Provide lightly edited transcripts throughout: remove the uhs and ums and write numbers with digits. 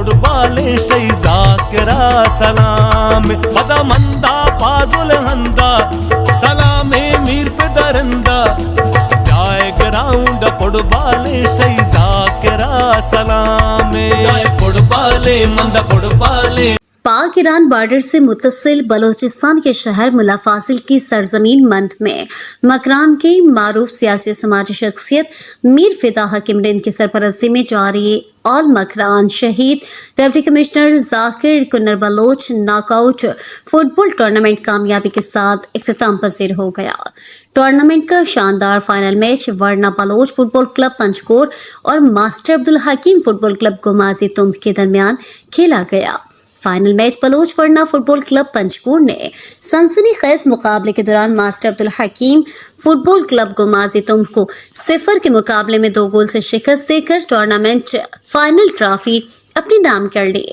Football ذاکرہ سلام خدا مندہ پازل ہندہ سلام میر پہ درندہ جائے گراؤنڈ فٹبال ذاکرہ سلام جائے فٹبال مندہ فٹبال. پاک ایران بارڈر سے متصل بلوچستان کے شہر ملا فاضل کی سرزمین مند میں مکران کی معروف سیاسی سماجی شخصیت میر فدا حکیم رند کی سرپرستی میں جاری آل مکران شہید ڈپٹی کمشنر ذاکر کنر بلوچ ناک آؤٹ فٹ بال ٹورنامنٹ کامیابی کے ساتھ اختتام پذیر ہو گیا. ٹورنامنٹ کا شاندار فائنل میچ ورنا بلوچ فٹ بال کلب پنجگور اور ماسٹر عبدالحکیم فٹ بال کلب گمازی تمب کے درمیان کھیلا گیا. فائنل میچ بلوچ ورنا فٹ بال کلب پنجگور نے سنسنی خیز مقابلے کے دوران ماسٹر عبدالحکیم فٹ بال کلب گمازی تمب کو 0 کے مقابلے میں 2 گول سے شکست دے کر ٹورنامنٹ فائنل ٹرافی اپنے نام کر لی.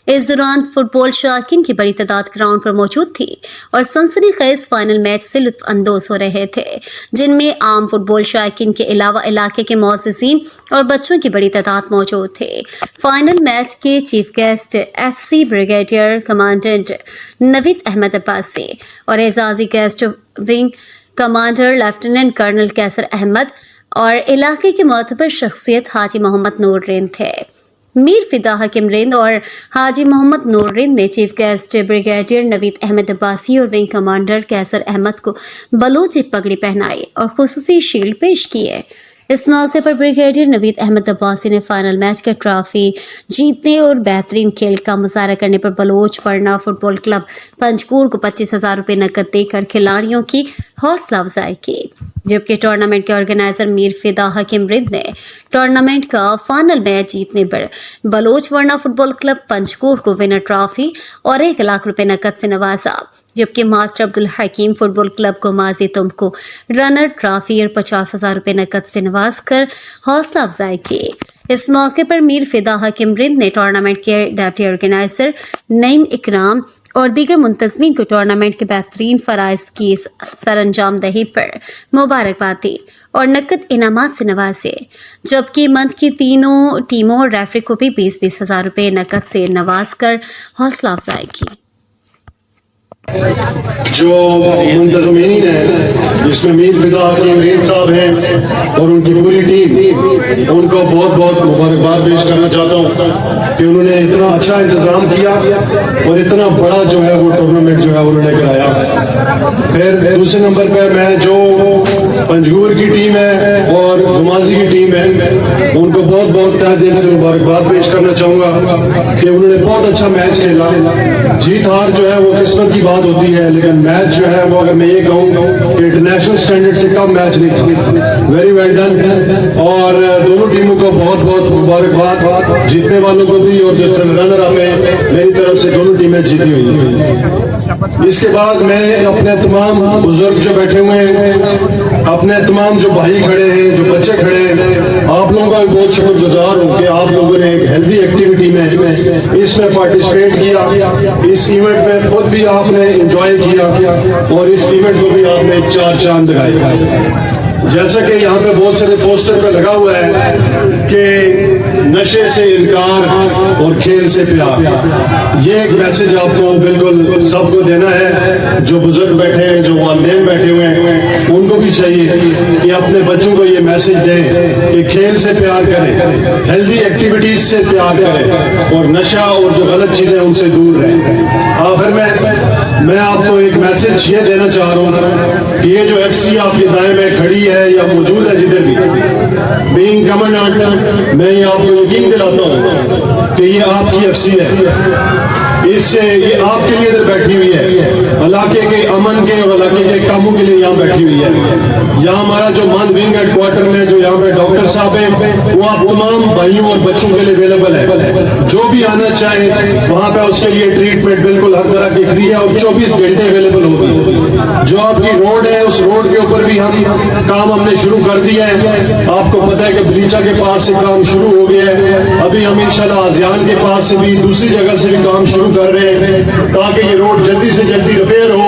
اس دوران فٹ بال شائقین کی بڑی تعداد گراؤنڈ پر موجود تھی اور سنسنی خیز فائنل میچ سے لطف اندوز ہو رہے تھے، جن میں عام فٹ بال شائقین کے علاوہ علاقے کے معززین اور بچوں کی بڑی تعداد موجود تھے. فائنل میچ کے chief guest FC brigadier commandant Naveed Ahmed Abbasi اور اعزازی guest wing commander lieutenant colonel Qaiser Ahmed اور علاقے کے معتبر شخصیت حاجی محمد نور رند تھے. میر فدا حکیم رند اور حاجی محمد نور رند نے چیف گیسٹ بریگیڈیئر نوید احمد عباسی اور ونگ کمانڈر کیسر احمد کو بلوچ پگڑی پہنائی اور خصوصی شیلڈ پیش کیے. اس موقع پر بریگیڈیئر نوید احمد عباسی نے فائنل میچ کا ٹرافی جیتنے اور بہترین کھیل کا مظاہرہ کرنے پر بلوچ ورنا فٹ بال کلب پنجگور کو 25,000 روپے نقد دے کر کھلاڑیوں کی حوصلہ افزائی کی، جبکہ ٹورنامنٹ کے آرگنائزر میر فدا حکیم رند نے ٹورنامنٹ کا فائنل میچ جیتنے پر بلوچ ورنا فٹ بال کلب پنجگور کو ونر ٹرافی اور 1 لاکھ روپے نقد سے نوازا، جبکہ ماسٹر عبدالحکیم فٹ بال کلب گمازی تمب کو رنر ٹرافی اور 50,000 روپے نقد سے نواز کر حوصلہ افزائی کی. اس موقع پر میر فدا حکیم رند نے ٹورنامنٹ کے ڈپٹی آرگنائزر نعیم اکرام اور دیگر منتظمین کو ٹورنامنٹ کے بہترین فرائض کی سر انجام دہی پر مبارکباد دی اور نقد انعامات سے نوازے، جبکہ منتھ کی تینوں ٹیموں اور ریفری کو بھی 20,000 روپے نقد سے نواز کر حوصلہ افزائی کی. جو منتظمین ہیں جس میں میر فدا حکیم رند صاحب ہیں اور ان کی پوری ٹیم، ان کو بہت بہت مبارکباد پیش کرنا چاہتا ہوں کہ انہوں نے اتنا اچھا انتظام کیا اور اتنا بڑا جو ہے وہ ٹورنامنٹ جو ہے انہوں نے کرایا. پھر دوسرے نمبر پہ میں جو پنجگور کی ٹیم ہے اور گمازی کی ٹیم ہے ان کو بہت بہت تہ دل سے مبارکباد پیش کرنا چاہوں گا کہ انہوں نے بہت اچھا میچ کھیلا. جیت ہار جو ہے وہ قسمت کی بات ہوتی ہے، لیکن میچ جو ہے وہ اگر میں یہ کہوں کہ انٹرنیشنل سٹینڈرڈ سے کم میچ نہیں تھا. Very well done. اور دونوں ٹیموں کو بہت بہت مبارکباد، جیتنے والوں کو بھی اور جو رنر اپ ہیں میری طرف سے دونوں ٹیمیں جیتی ہوئی ہیں. اس کے بعد میں اپنے تمام بزرگ جو بیٹھے ہوئے ہیں، اپنے تمام جو بھائی کھڑے ہیں، جو بچے کھڑے ہیں، آپ لوگوں کا بہت شکر گزار ہوں کہ آپ لوگوں نے ایک ہیلدی ایکٹیویٹی میں اس میں پارٹیسپیٹ کیا. اس ایونٹ میں خود بھی آپ نے انجوائے کیا اور اس ایونٹ کو بھی آپ نے 4 چاند لگائے. جیسا کہ یہاں پہ بہت سارے پوسٹر پہ لگا ہوا ہے کہ نشے سے انکار اور کھیل سے پیار، یہ ایک میسج آپ کو بالکل سب کو دینا ہے. جو بزرگ بیٹھے ہیں، جو والدین بیٹھے ہوئے ہیں، ان کو بھی چاہیے کہ اپنے بچوں کو یہ میسج دیں کہ کھیل سے پیار کریں، ہیلدی ایکٹیویٹیز سے پیار کریں اور نشہ اور جو غلط چیزیں ان سے دور رہیں. آخر میں آپ کو ایک میسج یہ دینا چاہ رہا ہوں کہ یہ جو FC آپ کے دائیں میں کھڑی ہے یا موجود ہے جدھر بھی، بینگ کمانڈنٹ، میں یہ آپ کو یقین دلاتا ہوں کہ یہ آپ کی FC ہے. اس سے یہ آپ کے لیے ادھر بیٹھی ہوئی ہے، علاقے کے امن کے اور علاقے کے کاموں کے لیے یہاں بیٹھی ہوئی ہے. یہاں ہمارا جو مند ونگ ہیڈ کوارٹر میں جو یہاں پہ ڈاکٹر صاحب ہیں، وہ آپ تمام بھائیوں اور بچوں کے لیے اویلیبل ہے. جو بھی آنا چاہے وہاں پہ اس کے لیے ٹریٹمنٹ بالکل ہر طرح کی فری ہے اور 24 گھنٹے اویلیبل ہوگی. جو آپ کی روڈ ہے اس روڈ کے اوپر بھی کام ہم نے شروع کر دیا ہے. آپ کو پتہ ہے کہ بلیچا کے پاس سے کام شروع ہو گیا ہے. ابھی ہم انشاءاللہ آزیان کے پاس سے بھی دوسری جگہ سے بھی کام شروع کر رہے ہیں تاکہ یہ روڈ جلدی سے جلدی ریپیئر ہو